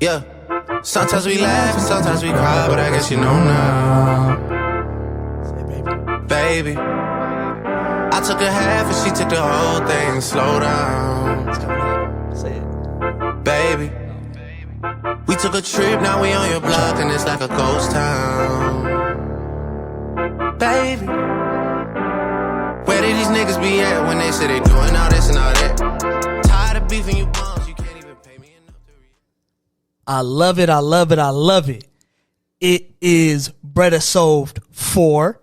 Yeah. Sometimes we laugh and sometimes we cry, but I guess you know now. Say, baby. Baby, I took a half and she took the whole thing. Slow down. It's coming up. Say it. Baby, we took a trip, now we on your block and it's like a ghost town. Baby, where did these niggas be at when they say they doing all this and all that? Tired of beefing you bums, you can't even pay me enough to read. I love it. I love it. I love it. It is Bredisode 4,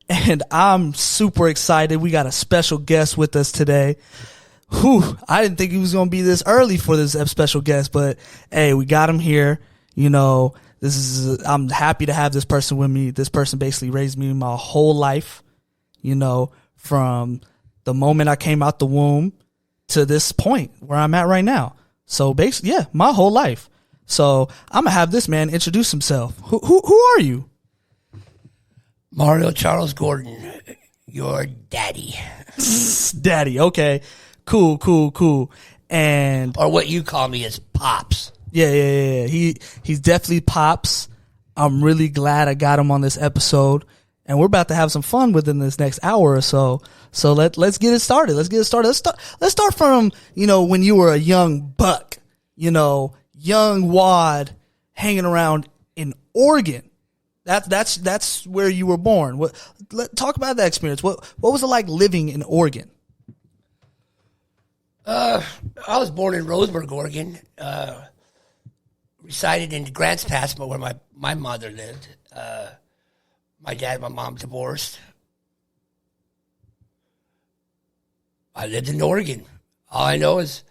and I'm super excited. We got a special guest with us today. Whew, I didn't think he was going to be this early for this special guest, but hey, we got him here. You know, I'm happy to have this person with me. This person basically raised me my whole life, you know, from the moment I came out the womb to this point where I'm at right now. So basically, yeah, my whole life. So I'm gonna have this man introduce himself. Who are you? Mario Charles Gordon, your daddy. Daddy, okay. Cool. And Or what you call me is Pops. yeah. He's definitely Pops. I'm really glad I got him on this episode. And we're about to have some fun within this next hour or so. So let's get it started. Let's start from, you know, when you were a young buck, you know, young wad hanging around in Oregon. That's where you were born. Talk about that experience. What was it like living in Oregon? I was born in Roseburg, Oregon. Resided in Grants Pass, where my mother lived. My dad and my mom divorced. I lived in Oregon. All I know is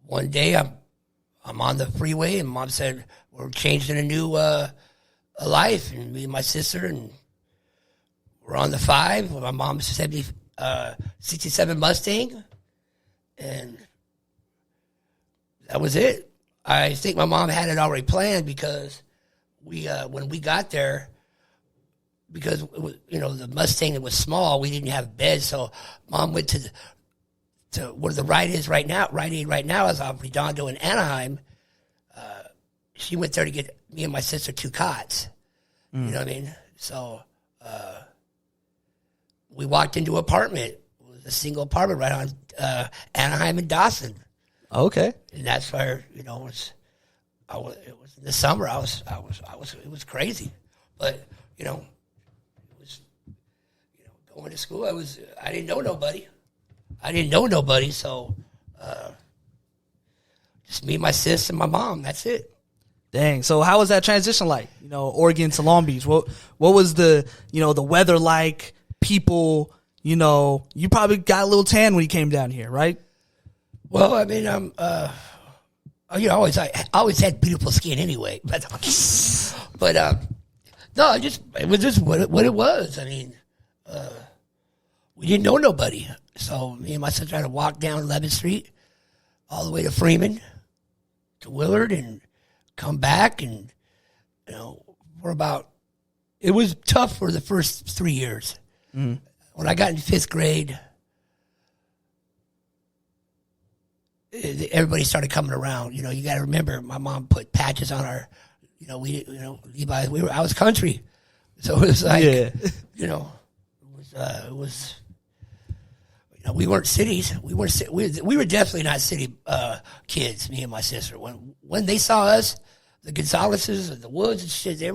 one day I'm on the freeway and Mom said we're changing a new a life, and me and my sister, and we're on the 5 with my mom's 67 Mustang, and that was it. I think my mom had it already planned because we when we got there, because it was, you know, the Mustang, it was small, we didn't have beds, so Mom went to where the Rite Aid right now is off Redondo in Anaheim. She went there to get me and my sister 2 cots. You know what I mean? So we walked into an apartment. It was a single apartment right on Anaheim and Dawson. Okay. And that's where, you know, it was in the summer. It was crazy. But, you know, it was, you know, going to school, I didn't know nobody. So just me, my sis, and my mom. That's it. Dang. So how was that transition like? You know, Oregon to Long Beach. What was the, you know, the weather like? People, you know, you probably got a little tan when you came down here, right? Well, I mean, you know, I always had beautiful skin anyway. But no, it was just what it was. I mean, we didn't know nobody. So me and my sister had to walk down 11th Street all the way to Freeman, to Willard, and come back. And, you know, it was tough for the first 3 years. Mm-hmm. When I got in 5th grade, everybody started coming around. You know, you got to remember, my mom put patches on our, you know, Levi's. I was country, so it was like, yeah. You know, it was. You know, we weren't cities. We were definitely not city kids. Me and my sister. When they saw us, the Gonzaleses and the Woods and shit, they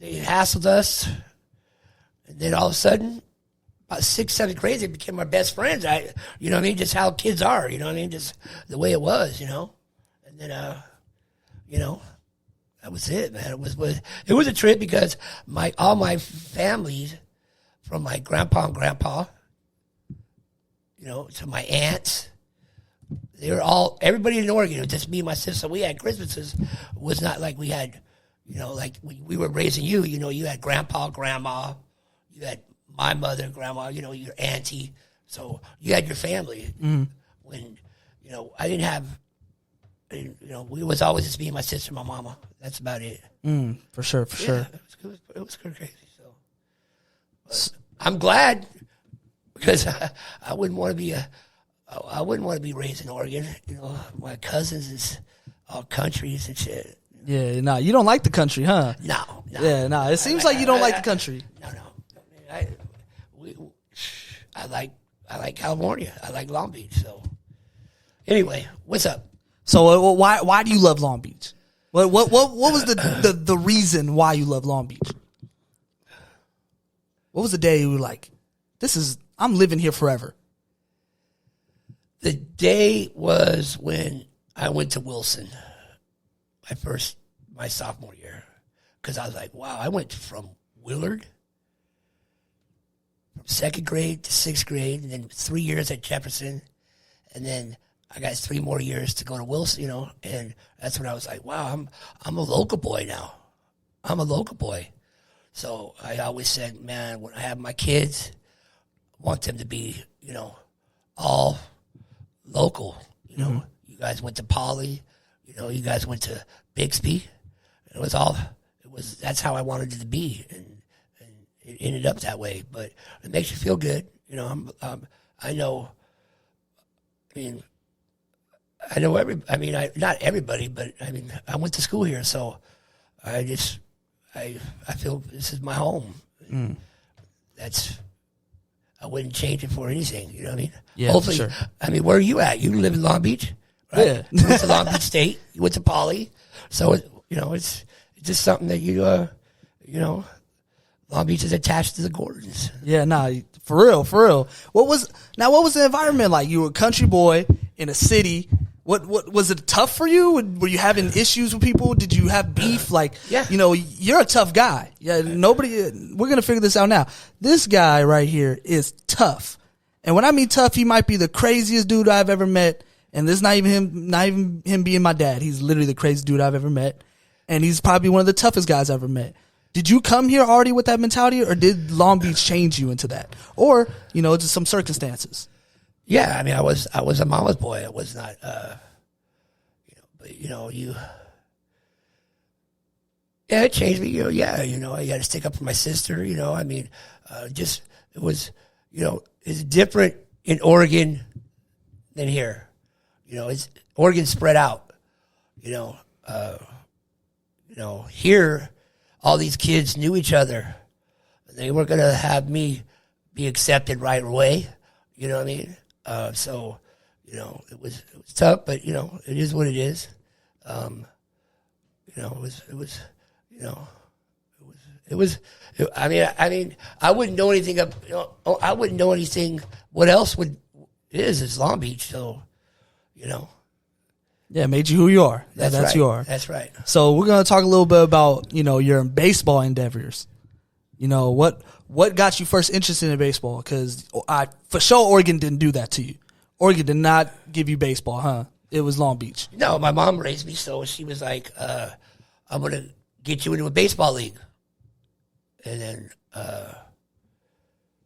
hassled us, and then all of a sudden, about 6th, 7th grade, they became our best friends. You know what I mean? Just how kids are. You know what I mean? Just the way it was. You know, and then you know, that was it, man. It was a trip because all my families, from my grandpa and grandpa, you know, to my aunts, they were everybody in Oregon. It was just me and my sister. We had Christmases. It was not like we had, you know, like we were raising you. You know, you had grandpa, grandma, you had my mother, grandma, you know, your auntie. So you had your family. Mm. When, you know, you know, we was always just me and my sister and my mama. That's about it. For sure. It was crazy. So I'm glad, because I wouldn't want to be raised in Oregon. You know, my cousins is all countries and shit. Yeah, nah, you don't like the country, huh? No. Yeah, nah, it seems like you don't like the country. No. I like California. I like Long Beach. So anyway, what's up? So why do you love Long Beach? What was the reason why you love Long Beach? What was the day you were like, I'm living here forever? The day was when I went to Wilson, my sophomore year, because I was like, wow, I went from Willard, from 2nd grade to 6th grade, and then 3 years at Jefferson, and then I got 3 more years to go to Wilson, and that's when I was like, wow, I'm a local boy now. I'm a local boy. So I always said, man, when I have my kids, I want them to be, all local. You guys went to Poly, you guys went to Bixby. That's how I wanted it to be, and it ended up that way. But it makes you feel good, I know. I know not everybody, but I went to school here, so I feel this is my home. I wouldn't change it for anything. You know what I mean? Yeah, hopefully. sure. Where are you at? You live in Long Beach, right? Yeah. You went to Long Beach State. You went to Poly, so it's just something that Long Beach is attached to the Gordons. Yeah, nah, for real. What was the environment like? You were a country boy in a city. What was it tough for you? Were you having issues with people? Did you have beef? Yeah. You're a tough guy. Yeah, we're going to figure this out now. This guy right here is tough. And when I mean tough, he might be the craziest dude I've ever met. And this is not even him being my dad. He's literally the craziest dude I've ever met. And he's probably one of the toughest guys I've ever met. Did you come here already with that mentality, or did Long Beach change you into that? Or, just some circumstances? Yeah, I was a mama's boy. I was not, yeah, it changed me. I got to stick up for my sister. It was, it's different in Oregon than here. Oregon spread out. Here, all these kids knew each other. They weren't going to have me be accepted right away. You know what I mean? So, it was tough, but it is what it is. I wouldn't know anything I wouldn't know anything what else is Long Beach, so Yeah, it made you who you are. That's right. You are. That's right. So we're going to talk a little bit about, your baseball endeavors. What got you first interested in baseball? Because for sure Oregon didn't do that to you. Oregon did not give you baseball, huh? It was Long Beach. No, my mom raised me, so she was like, I'm going to get you into a baseball league. And then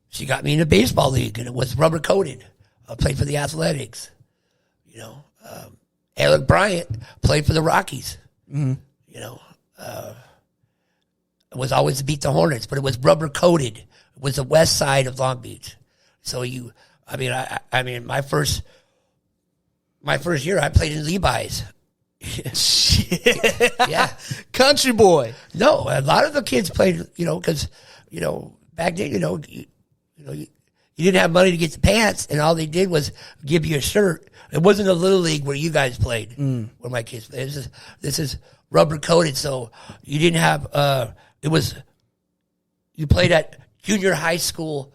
she got me in a baseball league, and it was rubber coated. I played for the Athletics. Alec Bryant played for the Rockies. Mm-hmm. It was always to beat the Hornets, but it was rubber coated. It was the west side of Long Beach. So my first year I played in Levi's. Shit. Yeah. Country boy. No, a lot of the kids played, because, back then, you didn't have money to get the pants, and all they did was give you a shirt. It wasn't a little league where you guys played, where my kids played. This is rubber coated, so you didn't have, you played at junior high school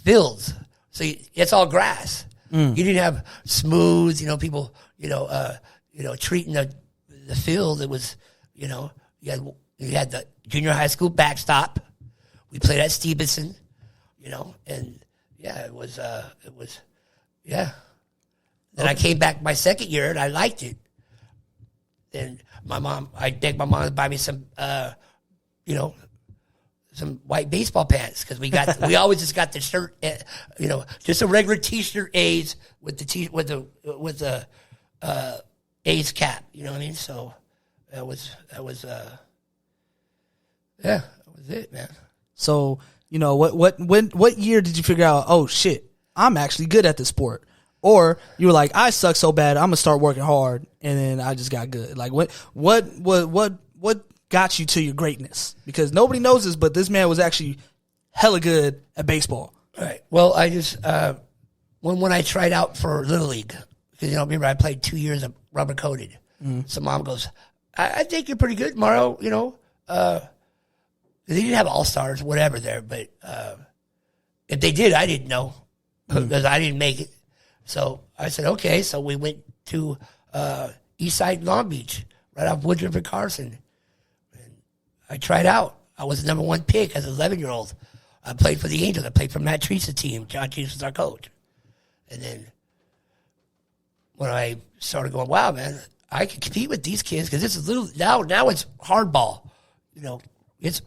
fields. So it's all grass. You didn't have smooth, people, treating the field. It was, you had the junior high school backstop. We played at Stevenson, and yeah, it was, yeah. Then I came back my second year and I liked it. Then I begged my mom to buy me some, some white baseball pants, because we always just got the shirt, just a regular T-shirt A's with the A's cap. You know what I mean? So that was it, man. So what year did you figure out? Oh shit, I'm actually good at this sport. Or you were like, I suck so bad, I'm gonna start working hard, and then I just got good. Like what got you to your greatness? Because nobody knows this, but this man was actually hella good at baseball. Right. Well, I just when I tried out for Little League, because remember I played 2 years of rubber coated. So Mom goes, I think you're pretty good, Mario. They didn't have all-stars, whatever there, but if they did, I didn't know because I didn't make it. So I said, okay. So we went to East Side Long Beach, right off Woodruff and Carson. And I tried out. I was the number 1 pick as an 11-year-old. I played for the Angels. I played for Matt Teresa's team. John Teresa was our coach. And then when I started going, wow, man, I can compete with these kids because this is now it's hardball. It's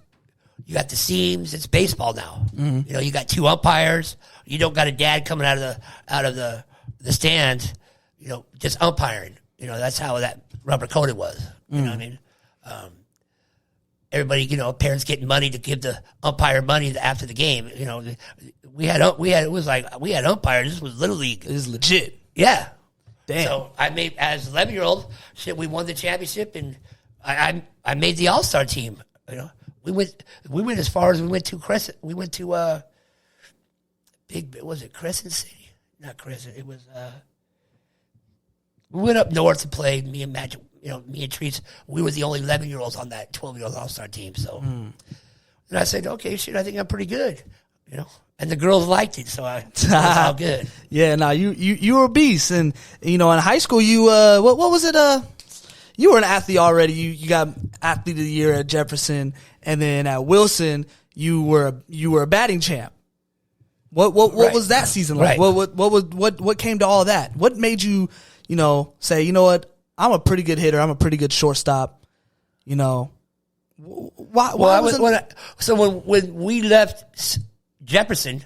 you got the seams. It's baseball now. You got 2 umpires. You don't got a dad coming out of the stands. Just umpiring. That's how that rubber coated was. You know what I mean? Everybody, parents getting money to give the umpire money after the game. We had umpires. This was Little League. This is legit. Yeah. Damn. So I made, as 11-year-old, we won the championship, and I made the All-Star team. We went as far as we went to Crescent. We went to was it Crescent City? Not Crescent. It was we went up north to play. Me and Matt, me and Treats. We were the only 11-year-olds on that 12-year-old All-Star team. So, and I said, okay, shit, I think I'm pretty good. And the girls liked it, so it was all good. Yeah, no, you were a beast, and in high school you what was it? You were an athlete already. You got athlete of the year at Jefferson, and then at Wilson you were a batting champ. What Right. was that season like? Right. What came to all that? What made you say, you know what, I'm a pretty good hitter, I'm a pretty good shortstop. Why when we left Jefferson,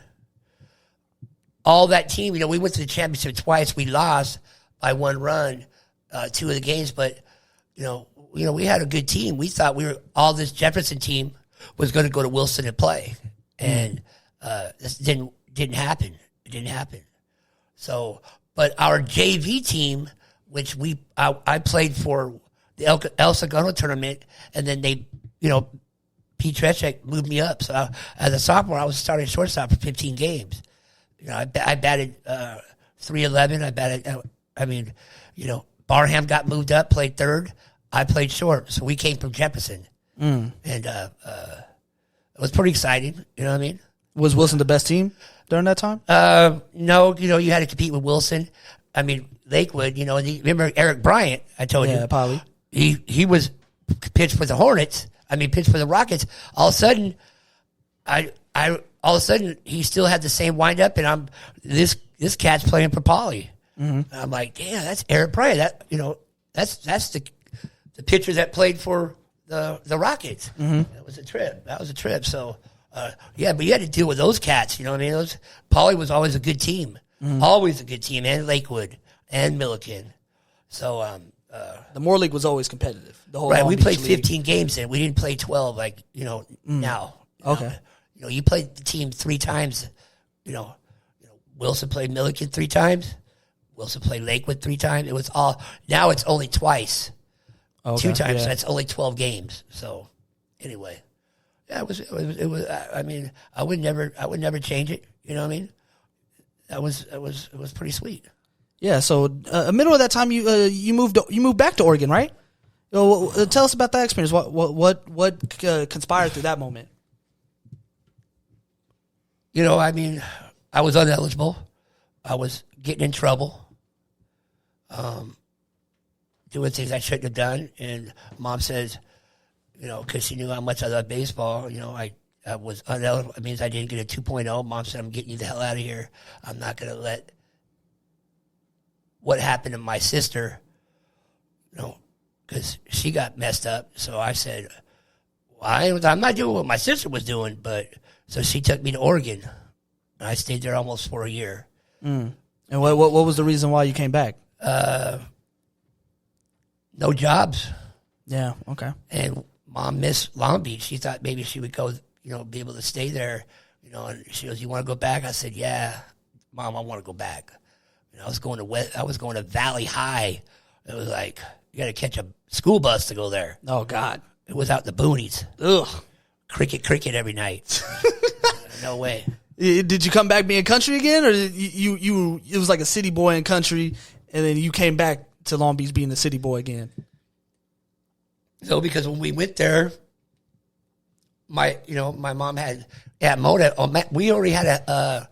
all that team, we went to the championship twice. We lost by 1 run, 2 of the games, but we had a good team. We thought all this Jefferson team was going to go to Wilson and play, and this didn't happen. It didn't happen. So, but our JV team, which I played for the El Segundo tournament, and then they, Pete Treshek moved me up. So as a sophomore, I was starting shortstop for 15 games. I batted 311. I batted. Barham got moved up, played third. I played short. So we came from Jefferson, and it was pretty exciting. You know what I mean? Was Wilson the best team during that time? No. You had to compete with Wilson. Lakewood. Remember Eric Bryant? I told you. Yeah, probably. He was pitched for the Hornets. Pitched for the Rockets. All of a sudden, he still had the same windup, and this cat's playing for Poly. Mm-hmm. I'm like, damn, that's Eric Bryant. That's the pitcher that played for the Rockets. Mm-hmm. That was a trip. So, but you had to deal with those cats. You know what I mean? Poly was always a good team, always a good team, and Lakewood and Milliken. So, the Moore League was always competitive. The whole right. We played League. 15 games then. We didn't play 12 now. Okay. You played the team 3 times. Wilson played Milliken 3 times. Wilson played Lakewood 3 times. It was all. Now it's only twice. Okay, 2 times. Yeah. So that's only 12 games. So anyway, yeah, it was. I would never change it. You know what I mean? It was pretty sweet. Yeah. So, middle of that time, you moved back to Oregon, right? Tell us about that experience. What conspired through that moment? I was ineligible. I was getting in trouble. Doing things I shouldn't have done. And Mom says, because she knew how much I loved baseball, I was ineligible. It means I didn't get a 2.0. Mom said, I'm getting you the hell out of here. I'm not going to let what happened to my sister, because she got messed up. So I said, I'm not doing what my sister was doing. So she took me to Oregon. And I stayed there almost for a year. Mm. And what was the reason why you came back? No jobs. Yeah, okay. And Mom missed Long Beach. She thought maybe she would go, be able to stay there. And she goes, you want to go back? I said, yeah, Mom, I want to go back. And I was going to Valley High. It was like you got to catch a school bus to go there. Oh God, it was out in the boonies. Ugh, cricket every night. No way. Did you come back being country again, or you it was like a city boy in country, and then you came back to Long Beach being a city boy again? So because when we went there, my mom had Mona. We already had a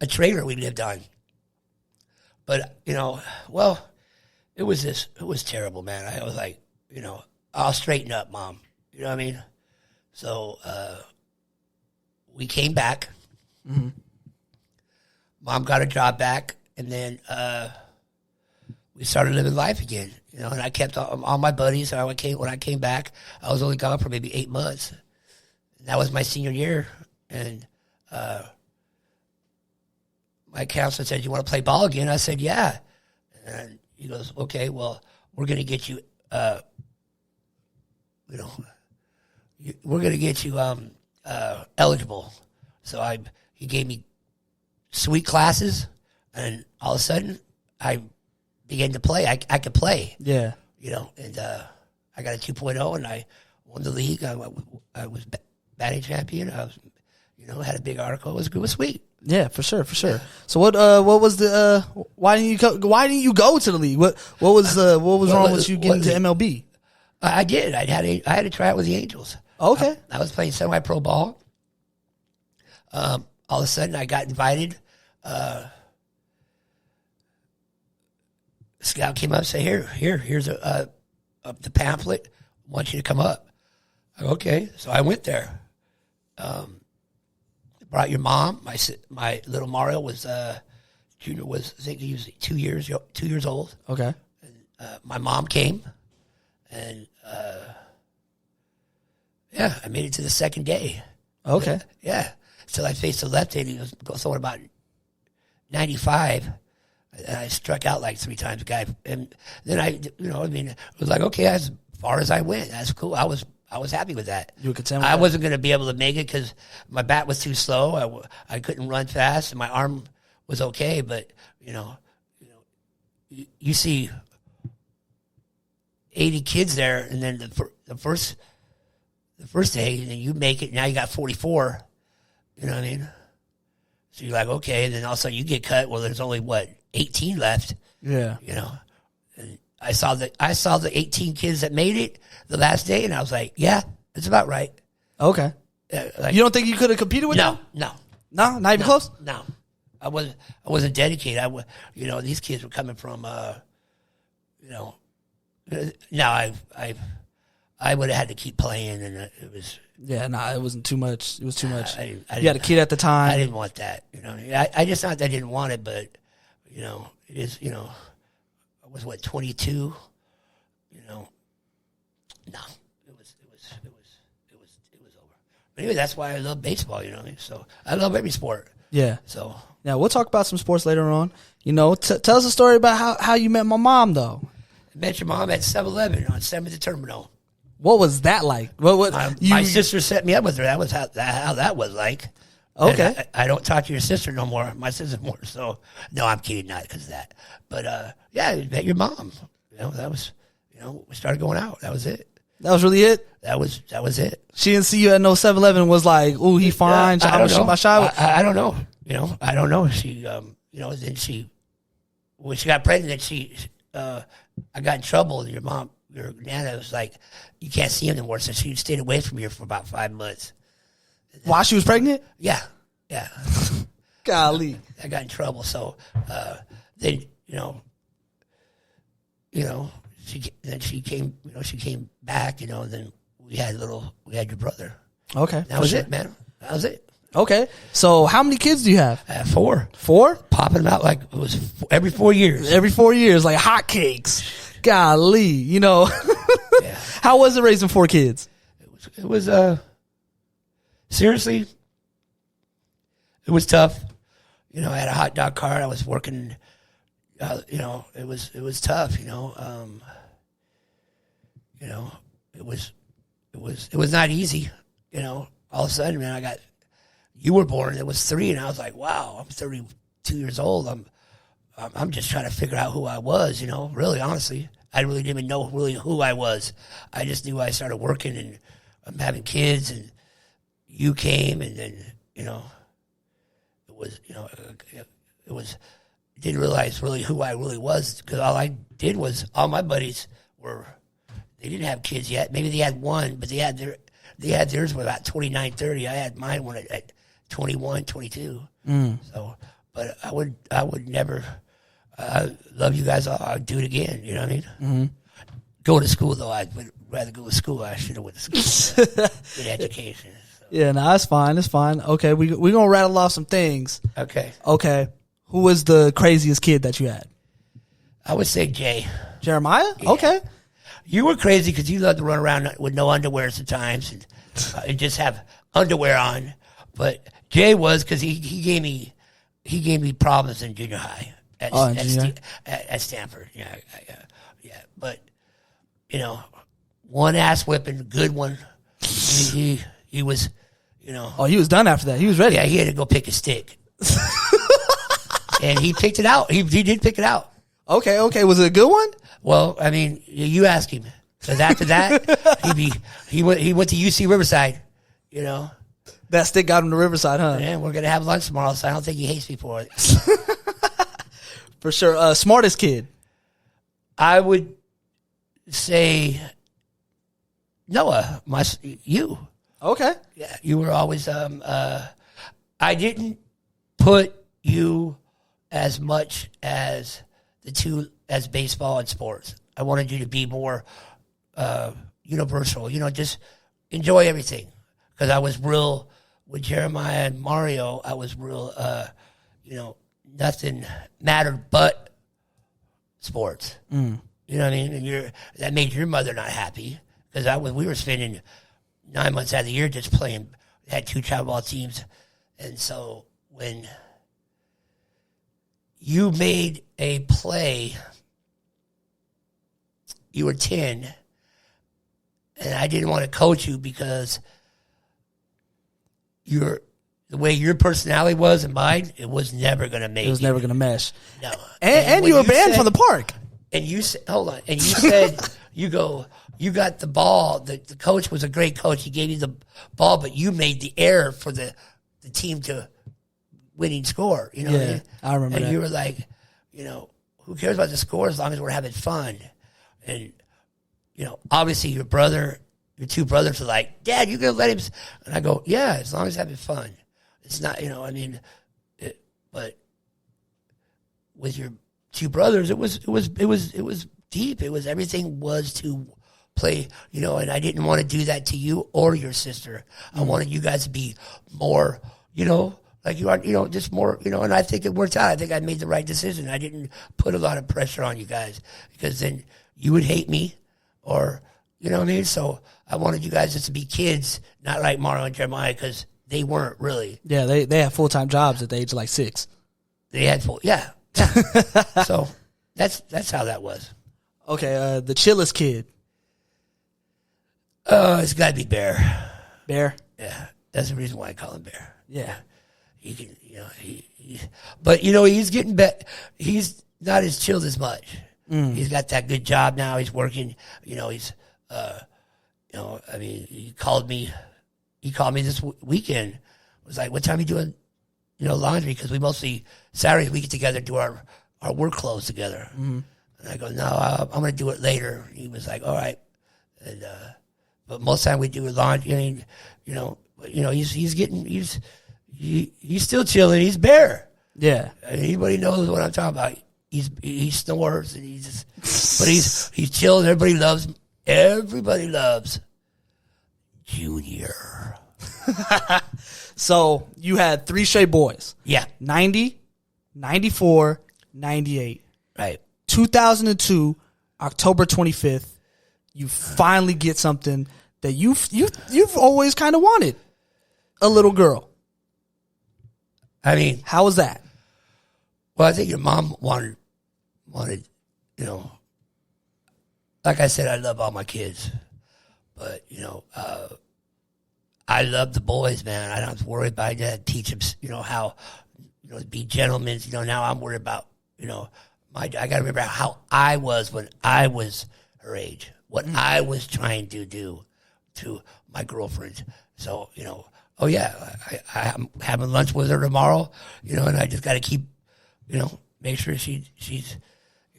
trailer we lived on, but it was terrible, man. I was like, I'll straighten up, Mom. You know what I mean? So we came back. Mm-hmm. Mom got a job back, and then we started living life again. And I kept all my buddies. When I came back, I was only gone for maybe 8 months. And that was my senior year, and my counselor said, "You want to play ball again?" I said, "Yeah." And he goes, "Okay, well, we're going to get you, we're going to get you eligible." So he gave me sweet classes, and all of a sudden, I began to play. I could play. Yeah. And I got a 2.0, and I won the league. I was batting champion. I was, had a big article. It was sweet. Yeah, for sure. Yeah. So what was the why didn't you go to the league? What was wrong with you getting to MLB? I did. I had to try out with the Angels. Okay. I was playing semi-pro ball. All of a sudden, I got invited. A scout came up and said, here's the pamphlet. I want you to come up. Okay, so I went there. Brought your mom. My little Mario was junior was, I think he was 2 years old. Okay. And, my mom came, and I made it to the second day. Okay. Yeah. So I faced the left-handed. He was throwing about 95. And I struck out like 3 times, guy. And then it was like, okay, as far as I went, that's cool. I was happy with that. You were content with I that? wasn't going to be able to make it because my bat was too slow. I couldn't run fast, and my arm was okay. But you see 80 kids there, and then the first day, and then you make it. Now you got 44. You know what I mean? So you're like, okay, and then all of a sudden you get cut. Well, there's only 18 left. Yeah. And I saw the 18 kids that made it the last day, and I was like, yeah, it's about right. Okay. You don't think you could have competed with them? No, not even close. No, I wasn't dedicated. These kids were coming from, no, I would have had to keep playing, and it was. Yeah, it wasn't too much. It was too much. You had a kid at the time. I didn't want that. I just not that I didn't want it, but it is. I was 22. No, it was over. But anyway, that's why I love baseball. So I love every sport. Yeah. So yeah, we'll talk about some sports later on. Tell us a story about how you met my mom though. I met your mom at 7-Eleven on 7th Terminal. What was that like? My sister set me up with her. That was how that was like. Okay. I don't talk to your sister no more. My sister more. So no, I'm kidding, not because of that. But I met your mom. That was we started going out. That was it. That was really it. That was it. She didn't see you at no 7-Eleven. Was like, ooh, he fine. I don't know. My shot. I don't know. I don't know. She then she when she got pregnant, I got in trouble. And your nana was like, you can't see him anymore. So she stayed away from you for about 5 months. While she was pregnant? Yeah. Golly. I got in trouble. So then, she came, she came back, and then we had your brother. Okay. That was it, man. That was it. Okay. So how many kids do you have? 4. 4? Popping them out like it was every 4 years. Every 4 years, like hotcakes. Golly, Yeah. How was it raising 4 kids? It was seriously, it was tough. I had a hot dog cart. I was working. It was tough. It was not easy. All of a sudden, man, you were born. It was 3, and I was like, wow, I'm 32 years old. I'm just trying to figure out who I was, really, honestly. I really didn't even know really who I was. I just knew I started working and I'm having kids, and you came, and then, it was, didn't realize really who I really was, because all I did was, all my buddies they didn't have kids yet. Maybe they had one, but they had theirs when about 29, 30. I had mine when at 21, 22. So, but I would never, I love you guys all. I'd do it again. You know what I mean? Mm-hmm. Go to school, though. I would rather go to school. I should have went to school. Good education. So. Yeah, no, that's fine. It's fine. Okay, we're going to rattle off some things. Okay. Who was the craziest kid that you had? I would say Jay. Jeremiah? Yeah. Okay. You were crazy because you loved to run around with no underwear sometimes and just have underwear on. But Jay was, because he gave me problems in junior high at Stanford. Yeah. But one ass whipping, good one. He was, Oh, he was done after that. He was ready. Yeah, he had to go pick a stick, and he picked it out. He did pick it out. Okay. Was it a good one? Well, I mean, you ask him. Because after that, he went to UC Riverside. That stick got him to Riverside, huh? Yeah, we're gonna have lunch tomorrow, so I don't think he hates me for it. For sure. Smartest kid? I would say Noah. You. Okay. Yeah, you were always. I didn't put you as much as the two as baseball and sports. I wanted you to be more universal. Just enjoy everything. Because I was real with Jeremiah and Mario. I was real. Nothing mattered but sports. You know what I mean? And that made your mother not happy, because we were spending 9 months out of the year just playing. Had 2 travel ball teams, and so when you made a play, you were 10, and I didn't want to coach you because the way your personality was and mine, it was never going to make it. It was never going to mesh. No. And you were banned from the park. And you said, hold on. And you said, you got the ball. The coach was a great coach. He gave you the ball, but you made the error for the team to winning score. You know what I mean? I remember and that. You were like, who cares about the score as long as we're having fun? And, obviously your two brothers are like, Dad, you going to let him? And I go, yeah, as long as he's having fun. It's not, but with your two brothers, it was deep. It was, everything was to play, and I didn't want to do that to you or your sister. I wanted you guys to be more, like you are, just more, and I think it worked out. I think I made the right decision. I didn't put a lot of pressure on you guys, because then you would hate me, or, you know what I mean? So I wanted you guys just to be kids, not like Mario and Jeremiah, because they weren't really. Yeah, they had full-time jobs at the age of like 6. They had yeah. So that's how that was. Okay, the chillest kid. It's got to be Bear. Bear? Yeah, that's the reason why I call him Bear. Yeah. He can, but he's getting better. He's not as chilled as much. He's got that good job now. He's working. He's, he called me this weekend. Was like, what time are you doing, laundry? Because we mostly, Saturdays we get together, do our work clothes together. Mm-hmm. And I go, no, I'm going to do it later. He was like, all right. And, but most of the time we do laundry. He's still chilling. He's Bear. Yeah. Anybody knows what I'm talking about. He snores, and but he's chilling. Everybody loves Junior. So you had 3 straight boys. Yeah. 90, 94, 98. Right. 2002, October 25th, you finally get something that you've always kind of wanted. A little girl. I mean, how was that? Well, I think your mom wanted, like I said, I love all my kids, but I love the boys, man. I don't have to worry about that. Teach them, how, be gentlemen. Now I'm worried about, I got to remember how I was when I was her age, what I was trying to do to my girlfriend. So, oh yeah, I'm having lunch with her tomorrow, and I just got to keep, make sure she's,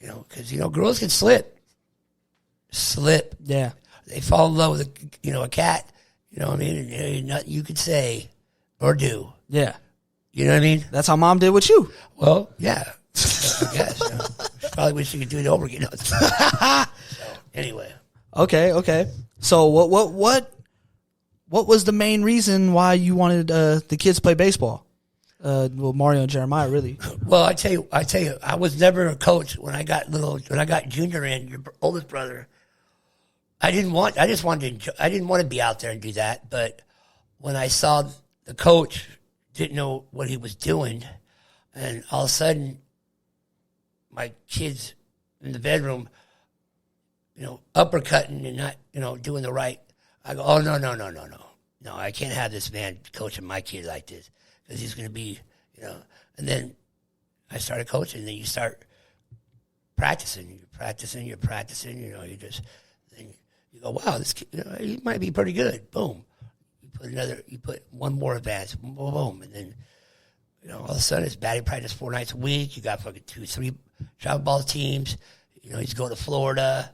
because, girls can slip. Yeah. They fall in love with, a cat, you know what I mean? And nothing you could say or do. Yeah. You know what I mean? That's how mom did with you. Well, yeah. I guess. She probably wish she could do it over again. So, anyway. Okay. So what was the main reason why you wanted the kids to play baseball? Mario and Jeremiah, really. Well, I tell you, I was never a coach when I got Junior in, your oldest brother. I didn't want to be out there and do that. But when I saw the coach didn't know what he was doing, and all of a sudden, my kids in the bedroom, uppercutting and not, doing the right. I go, oh, no. No, I can't have this man coaching my kid like this because he's going to be, And then I started coaching, and then you start practicing. You're practicing, you just, then you go, wow, this kid, he might be pretty good. Boom. You put one more advance, boom. And then, all of a sudden it's batting practice 4 nights a week. You got fucking 2-3 travel ball teams. He's going to Florida,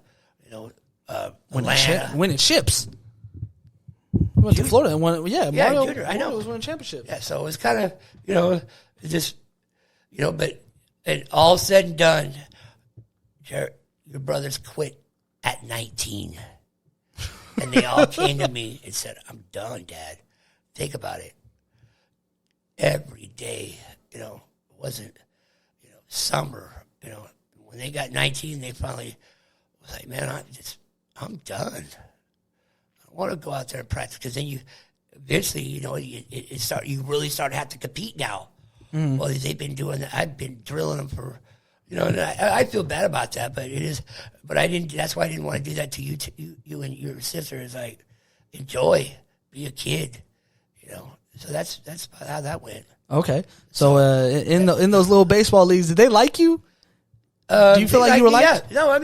Atlanta. Winning chips. Went to Florida and won. Yeah, Mario, Junior, I know. Was winning championships. Yeah, so it's kind of, it's just, but and all said and done, your brothers quit at 19. And they all came to me and said, I'm done, Dad. Think about it. Every day, it wasn't, summer, when they got 19, they finally was like, man, I'm done. I want to go out there and practice, because then you eventually, you really start to have to compete now. Well, they've been doing that. I've been drilling them for, and I feel bad about that, but it is. But I didn't. That's why I didn't want to do that to you. You and your sister is like, enjoy, be a kid, So that's how that went. Okay, so in those little baseball leagues, did they like you? Do you feel like you were liked? Yeah. No, I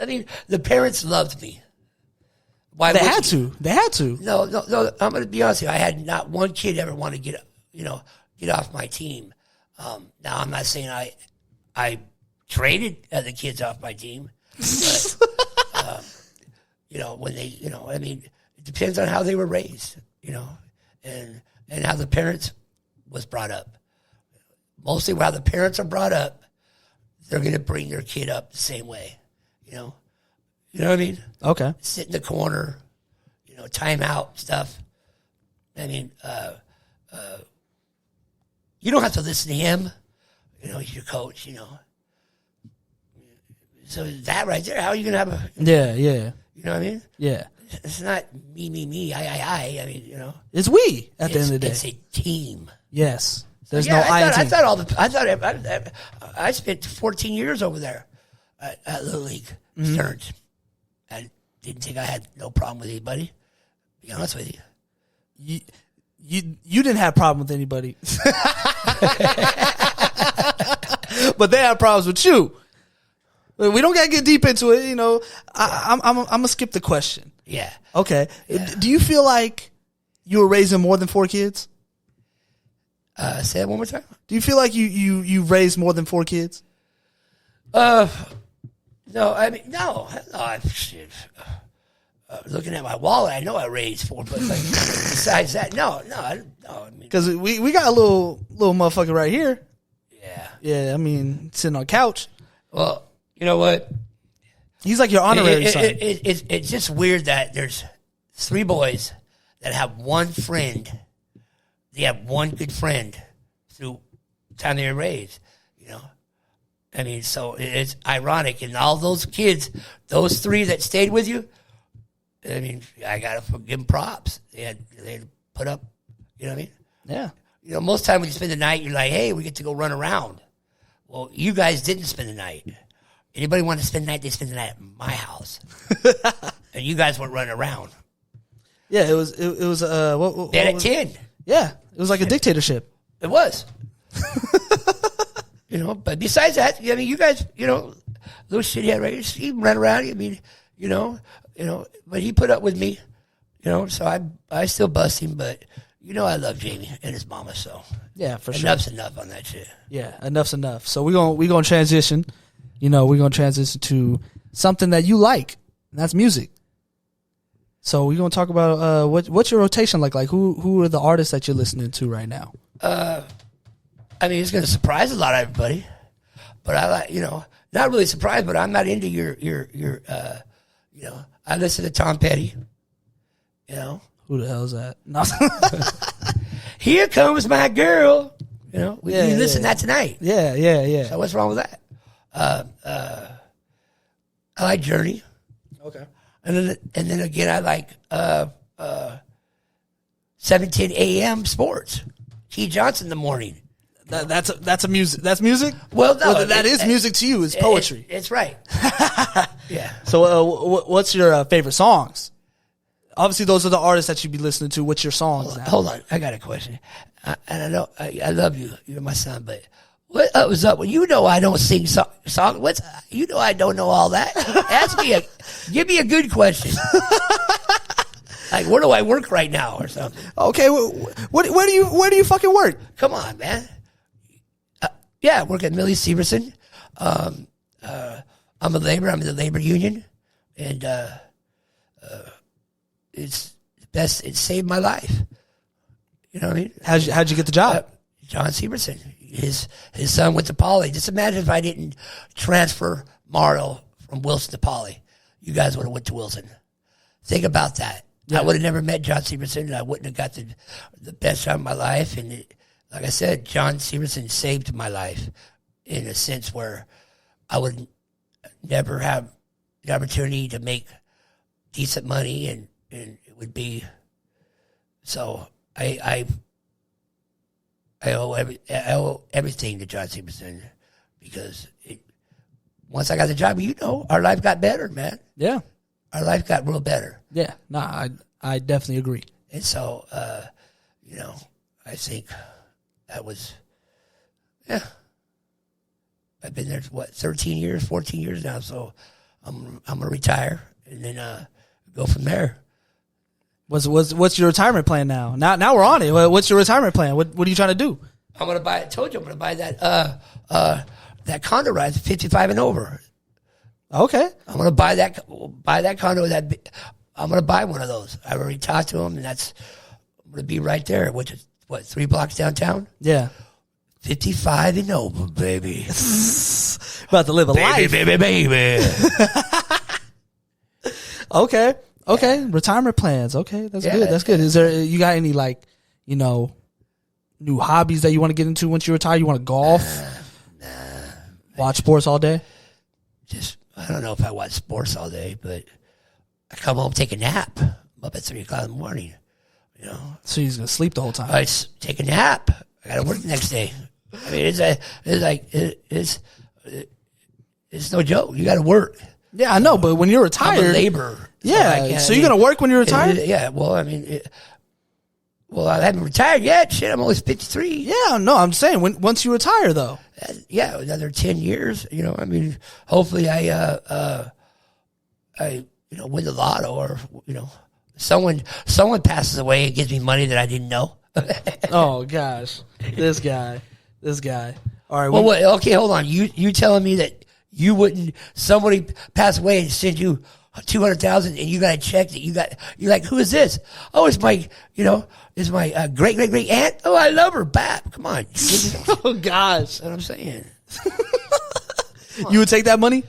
mean, the parents loved me. Why they had to. They had to. No. I'm going to be honest with you. I had not one kid ever want to get off my team. Now I'm not saying I traded other kids off my team, but when they, it depends on how they were raised, and how the parents was brought up. Mostly how the parents are brought up, they're going to bring their kid up the same way, You know what I mean? Okay. Sit in the corner, timeout stuff. I mean, you don't have to listen to him. He's your coach, So that right there, how are you going to have a... Yeah. You know what I mean? Yeah. It's not me, I. I mean, It's we at the end of the day. It's a team. Yes. There's no I in team. I spent 14 years over there at Little League Stearns. I didn't think I had no problem with anybody, to be honest with you. You didn't have a problem with anybody. But they had problems with you. We don't got to get deep into it, I'm going to skip the question. Yeah. Okay. Yeah. Do you feel like you were raising more than 4 kids? Say that one more time. Do you feel like you raised more than 4 kids? No. I mean, no. Shit. Looking at my wallet, I know I raised 4, but besides that, no. Because we got a little motherfucker right here. Yeah. Yeah. I mean, sitting on a couch. Well, you know what? He's like your honorary son. It's just weird that there's 3 boys that have one friend. They have one good friend through the time they were raised, I mean, so it's ironic. And all those kids, those 3 that stayed with you, I mean, I got to give them props. They had put up, you know what I mean? Yeah. Most time when you spend the night, you're like, hey, we get to go run around. Well, you guys didn't spend the night. Anybody want to spend the night, they spend the night at my house. And you guys weren't running around. Yeah, it was They had at 10. Yeah, it was like a dictatorship. It was. You know, but besides that, I mean, you guys, you know, little shithead, right? He run around. I mean, you know, but he put up with me, you know. So I still bust him, but you know, I love Jamie and his mama. So Yeah, for sure. enough's enough on that shit. Yeah, enough's enough. So we're gonna transition. You know, we're gonna transition to something that you like, and that's music. So we're gonna talk about what's your rotation like? Like who are the artists that you're listening to right now? I mean, it's going to surprise a lot of everybody, but I like, you know, not really surprised, but I'm not into your, you know, I listen to Tom Petty, you know. Who the hell is that? No. Here comes my girl, you know. We listen to that tonight. Yeah. So what's wrong with that? I like Journey. Okay. And then again, I like 7:10 a.m. sports. Keith Johnson in the morning. That's a music. That's music. Well, no, well, that is music to you. It's poetry. It's right. Yeah. So, what's your favorite songs? Obviously, those are the artists that you be listening to. What's your songs? Hold on. I got a question. And I know I love you. You're my son, but what was up? Well, you know I don't sing song. You know I don't know all that. Give me a good question. Like, where do I work right now or something? Okay, where do you fucking work? Come on, man. Yeah, I work at Millie Severson. I'm a labor. I'm in the labor union, and it's best. It saved my life. You know what I mean? How'd you get the job? John Severson. His son went to Poly. Just imagine if I didn't transfer Mario from Wilson to Poly. You guys would have went to Wilson. Think about that. Yeah. I would have never met John Severson, and I wouldn't have got the best job of my life. And like I said, John Severson saved my life in a sense where I would never have the opportunity to make decent money, and it would be so. I owe everything to John Severson because once I got the job, you know, our life got better, man. Yeah. Our life got real better. Yeah. Nah, I definitely agree. And so, you know, I think that was, yeah. I've been there, 13 years, 14 years now. So I'm going to retire and then go from there. What's your retirement plan now? Now we're on it. What's your retirement plan? What are you trying to do? I'm going to buy, I told you I'm going to buy that condo right, 55 and over. Okay. I'm going to buy that condo. I'm going to buy one of those. I already talked to him, and I'm going to be right there, which is, 3 blocks downtown? Yeah. 55 and over, baby. About to live a life. Baby. Okay. Retirement plans. Okay. That's good. That's good. Is there, you got any, like, you know, new hobbies that you want to get into once you retire? You want to golf? Nah. Watch sports all day? I don't know if I watch sports all day, but I come home, take a nap. I'm up at 3 o'clock in the morning, you know. So you're going to sleep the whole time? I take a nap. I got to work the next day. I mean, it's no joke. You got to work. Yeah, I know, but when you're retired. I'm a labor. Yeah, so you're going to work when you're retired? Yeah, well, I mean, I haven't retired yet. Shit, I'm only 53. Yeah, no, I'm saying once you retire, though. Yeah, another 10 years. You know, I mean, hopefully I win the lotto, or you know, someone passes away and gives me money that I didn't know. Oh gosh, this guy. All right. Well, okay, hold on. You telling me that you wouldn't? Somebody pass away and send you 200,000, and you got a check that you're like, who is this? Oh, it's my, it's my great aunt. Oh, I love her. Bap, come on. Oh gosh, that's what I'm saying. You would take that money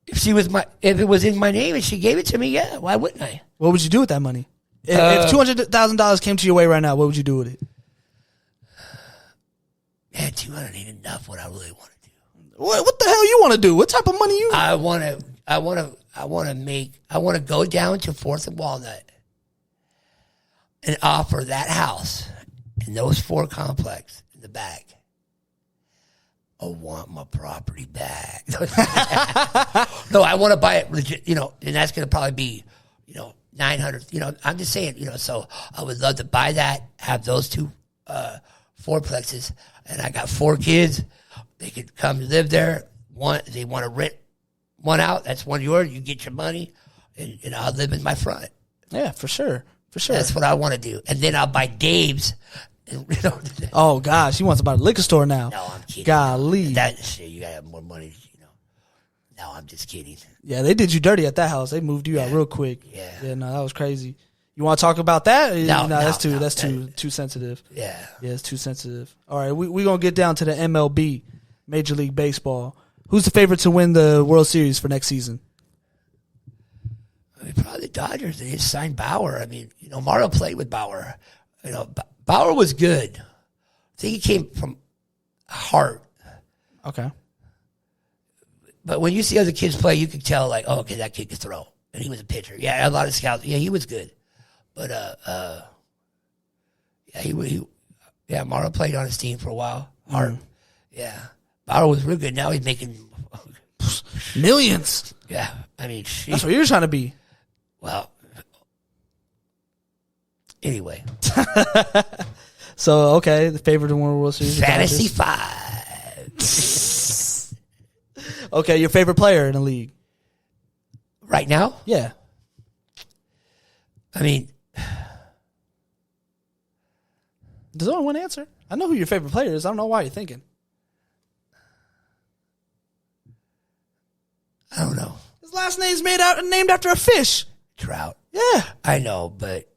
if it was in my name and she gave it to me. Yeah, why wouldn't I? What would you do with that money? If $200,000 came to your way right now, what would you do with it? Man, 200 ain't enough. What I really want to do. What the hell you want to do? What type of money you? I want to go down to 4th and Walnut and offer that house and those 4 complex in the back. I want my property back. No, I want to buy it legit, and that's going to probably be, 900, I'm just saying, so I would love to buy that, have those 2 fourplexes, and I got 4 kids. They could come live there. They want to rent one out. That's one yours. You get your money, and I'll live in my front. Yeah, for sure. For sure. That's what I want to do. And then I'll buy Dave's. And, oh, gosh. He wants to buy a liquor store now. No, I'm kidding. Golly. That shit, you got to have more money, No, I'm just kidding. Yeah, they did you dirty at that house. They moved you out real quick. Yeah. Yeah, no, that was crazy. You want to talk about that? No, that's too sensitive. Yeah. Yeah, it's too sensitive. All right, we're going to get down to the MLB, Major League Baseball. Who's the favorite to win the World Series for next season? I mean, probably the Dodgers. They just signed Bauer. I mean, Mario played with Bauer. Bauer was good. I think he came from heart. Okay. But when you see other kids play, you can tell, like, oh, okay, that kid could throw. And he was a pitcher. Yeah, a lot of scouts. Yeah, he was good. But, Mario played on his team for a while. Hart. Yeah. Bauer was real good. Now he's making millions. Yeah. I mean, that's what you're trying to be. Well, anyway. So, okay, the favorite to win the World Series. Fantasy 5. Okay, your favorite player in the league? Right now? Yeah. I mean, there's only one answer. I know who your favorite player is. I don't know why you're thinking. I don't know. His last name's named after a fish. Trout. Yeah. I know, but...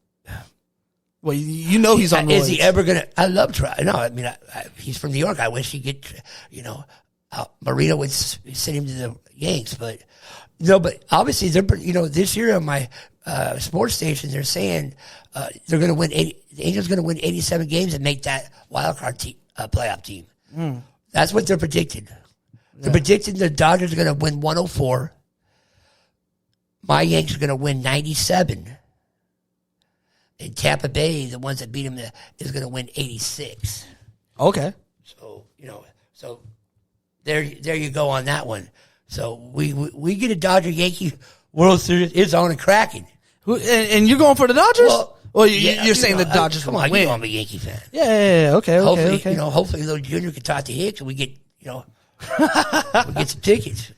Well, you know he's on roids. Is he ever going to... I love Trout. No, I mean, he's from New York. I wish he'd get, Marino would send him to the Yanks, but... No, but obviously, this year on my sports station, they're saying they're going to win the Angels going to win 87 games and make that wild card playoff team. That's what they're predicting. They're predicting the Dodgers are going to win 104. My Yanks are going to win 97. And Tampa Bay, the ones that beat them, is going to win 86. Okay. So, there you go on that one. So we get a Dodger Yankee World Series. It's on and cracking. And you're going for the Dodgers? Well, you're saying the Dodgers come will on, win. You know I'm a Yankee fan. Yeah. Okay. Hopefully, hopefully, little Junior can talk to Hicks and we get, we get some tickets.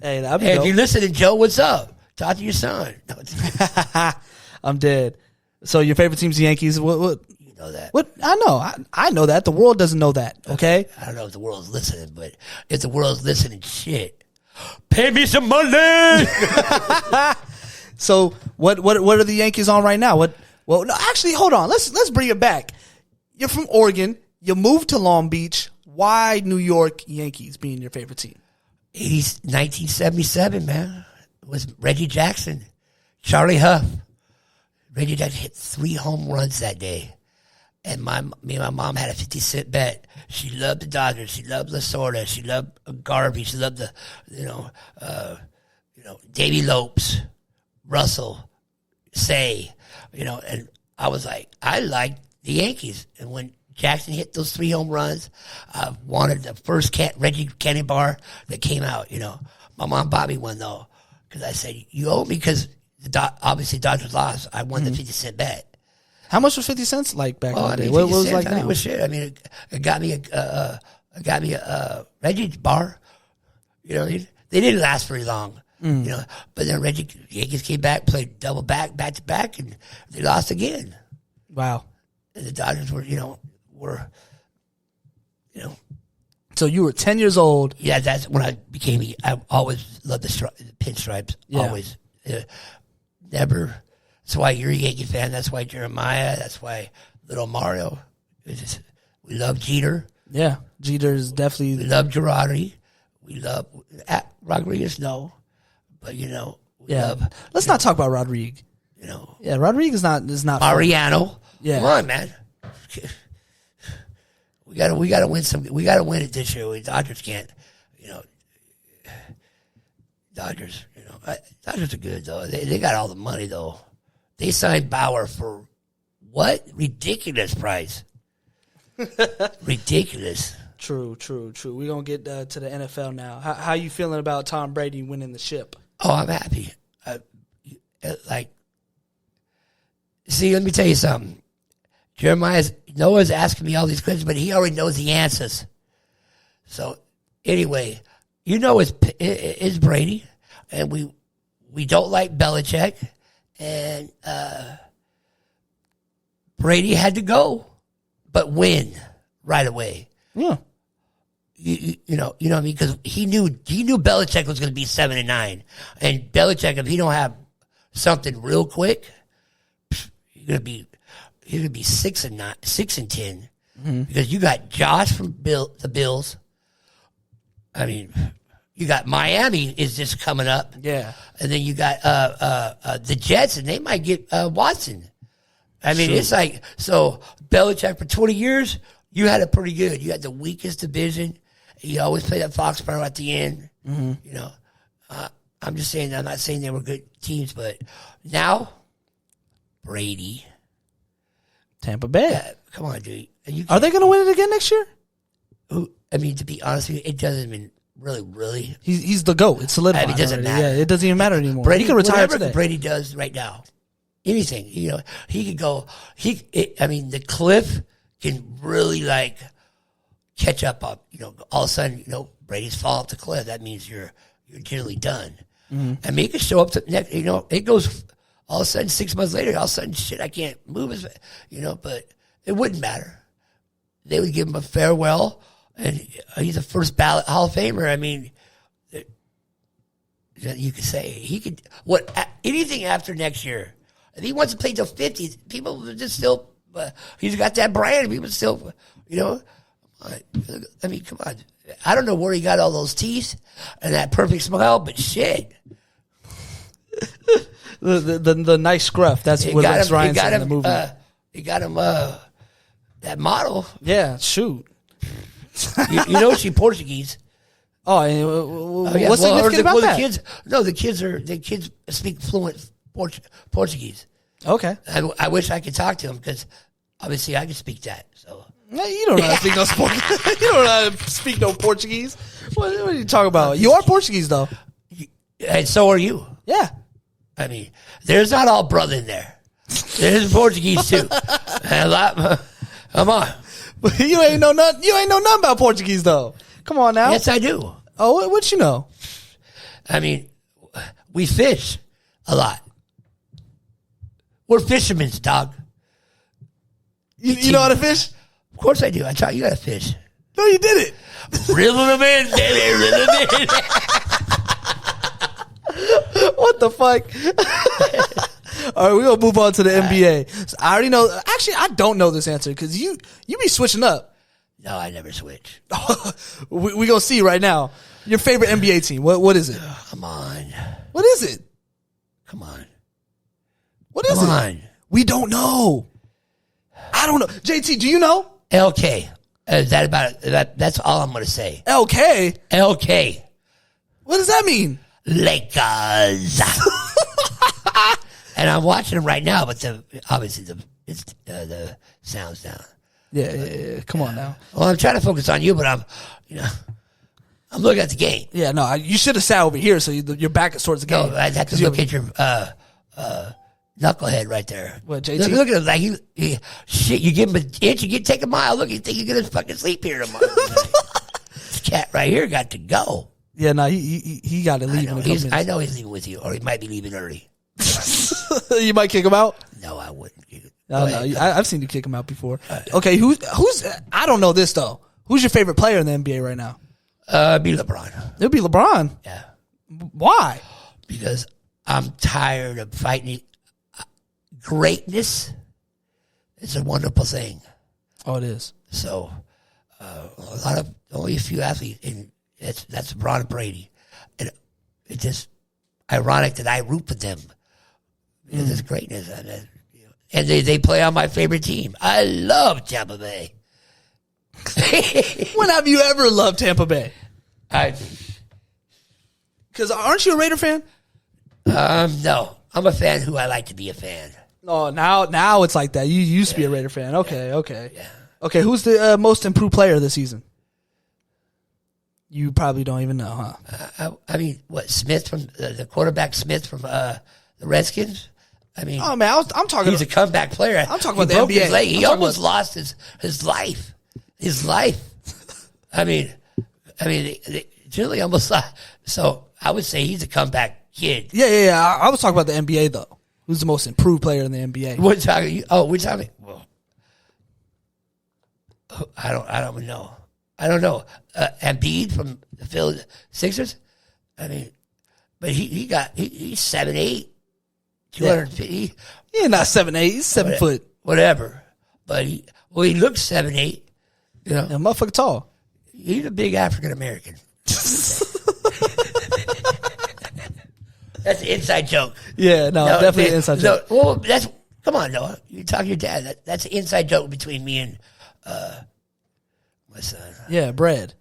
Hey, that'd be dope. If you're listening, Joe, what's up? Talk to your son. No, I'm dead. So your favorite team's the Yankees. What? You know that. What? I know. I know that. The world doesn't know that. Okay. I don't know if the world's listening, but if the world's listening, shit, pay me some money. So what are the Yankees on right now? Well, no, actually, hold on. Let's bring it back. You're from Oregon. You moved to Long Beach. Why New York Yankees being your favorite team? 1977, man. It was Reggie Jackson, Charlie Huff. Reggie Jackson hit 3 home runs that day. And me and my mom had a 50-cent bet. She loved the Dodgers. She loved Lasorda. She loved Garvey. She loved the, Davy Lopes, Russell, Say, and I was like, I like the Yankees. And when Jackson hit those 3 home runs, I wanted the first Reggie candy bar that came out, My mom bought me one, though, because I said, you owe me, because obviously Dodgers lost. I won the 50-cent bet. How much was 50 cents like back in the day? What was it like now? It was shit. I mean, it got me a Reggie bar. They didn't last very long. But then Yankees came back, played double back to back, and they lost again. Wow. And the Dodgers were. So you were 10 years old. Yeah, that's when I always loved the pinstripes. Yeah. Always. Never. That's why you're a Yankee fan. That's why Jeremiah. That's why little Mario. We love Jeter. Yeah, Jeter is definitely. We love Girardi. We love Rodriguez. No, but we love. Let's not talk about Rodriguez. Yeah, Rodriguez is not Mariano. Yeah, come on, man. We gotta win some. We gotta win it this year. The Dodgers can't. Dodgers. Dodgers are good though. They got all the money though. They signed Bauer for what? Ridiculous price. Ridiculous. True. We're going to get to the NFL now. How you feeling about Tom Brady winning the ship? Oh, I'm happy. See, let me tell you something. Noah's asking me all these questions, but he already knows the answers. So anyway, it's Brady, and we don't like Belichick, and Brady had to go, but win right away. Yeah. You know what I mean? Because he knew Belichick was going to be 7-9, and Belichick, if he don't have something real quick, he's going to be 6-9, 6-10, because you got Josh from the Bills. I mean, you got Miami is just coming up, Yeah. and then you got the Jets, and they might get Watson. I mean, It's like, so Belichick for 20 years, you had it pretty good. You had the weakest division. You always play that Foxborough at the end. You know, I'm just saying, I'm not saying they were good teams, but now, Brady. Tampa Bay. Come on, dude. Are they going to win it again next year? I mean, to be honest with you, it doesn't even really. He's the GOAT. It's solidified. I mean, it doesn't already. matter. Yeah, it doesn't even matter anymore. Brady He can retire whatever today. Brady does right now, anything, he could go. I mean, the cliff can really like catch up. All of a sudden, Brady's fall off the cliff. That means you're generally done. I mean, he could show up to next. It goes all of a sudden 6 months later. All of a sudden, shit, I can't move as but it wouldn't matter. They would give him a farewell, and he's a first ballot Hall of Famer. I mean, you could say he could anything after next year. If he wants to play till 50, people would just still. He's got that brand. People still, I mean, come on. I don't know where he got all those teeth and that perfect smile, but shit. The nice scruff. That's what Rex Ryan said in the movie. He got him that model. Yeah, shoot. She's Portuguese. What's significant about that? The kids speak fluent Portuguese. Okay. I wish I could talk to them because obviously I can speak that. So You don't know how to speak no Portuguese. You don't know how to speak no Portuguese. What are you talking about? You are Portuguese though. And so are you. Yeah. I mean, there's not all brother in there. There's Portuguese too. And a lot. Come on. You ain't know nothing. You ain't know nothing about Portuguese though. Come on now. Yes, I do. Oh, what you know? I mean, we fish a lot. We're fishermen, dog. You know how to fish? Of course I do. I taught you how to fish. No, you did it. Reel them in, baby. Reel them in. What the fuck? All right, we're going to move on to the NBA. So I already know. Actually, I don't know this answer because you be switching up. No, I never switch. we going to see right now. Your favorite NBA team. What is it? Come on. What is it? Come on. What is it? We don't know. I don't know. JT, do you know? LK. That about it? That's all I'm going to say. LK? LK. What does that mean? Lakers. And I'm watching them right now, but obviously the sound's down. Yeah. Come on now. Well, I'm trying to focus on you, but I'm looking at the game. Yeah, no, you should have sat over here so your back is towards the game. No, I have to look at your knucklehead right there. What, JT? Look at him like shit. You give him an inch, you take a mile. Look, you think you're gonna fucking sleep here tomorrow? This cat right here got to go. Yeah, no, he got to leave. I know he's leaving with you, or he might be leaving early. You might kick him out. No, I wouldn't. No, I've seen you kick him out before. Okay, who's? I don't know this though. Who's your favorite player in the NBA right now? Be LeBron. It'll be LeBron. Yeah. Why? Because I'm tired of fighting. Greatness is a wonderful thing. Oh, it is. So, only a few athletes, and that's LeBron and Brady. And it's just ironic that I root for them because it's greatness. And they play on my favorite team. I love Tampa Bay. When have you ever loved Tampa Bay? Because aren't you a Raider fan? No. I'm a fan who I like to be a fan. Oh, now it's like that. You used to be a Raider fan. Okay. Yeah. Okay, who's the most improved player this season? You probably don't even know, huh? I mean, what, Smith from the quarterback Smith from the Redskins? I mean, Oh man, I'm talking. he's a comeback player. I'm talking about the broke NBA. His leg. He I'm talking almost about- lost his life. His life. I mean, Julie almost lost. So I would say he's a comeback kid. Yeah. I was talking about the NBA though. Who's the most improved player in the NBA? We're talking. Oh, we're talking. Well, I don't know. I don't know. Embiid from the Philly Sixers. I mean, but he's 7'8", 250. Yeah, not 7'8". He's 7 foot. Whatever. But he looks 7'8". You know, Yeah, motherfucker tall. he's a big African American. That's an inside joke. Yeah, no, definitely an inside joke. Well, come on, Noah. You talk to your dad. That's an inside joke between me and my son. Yeah, Bred.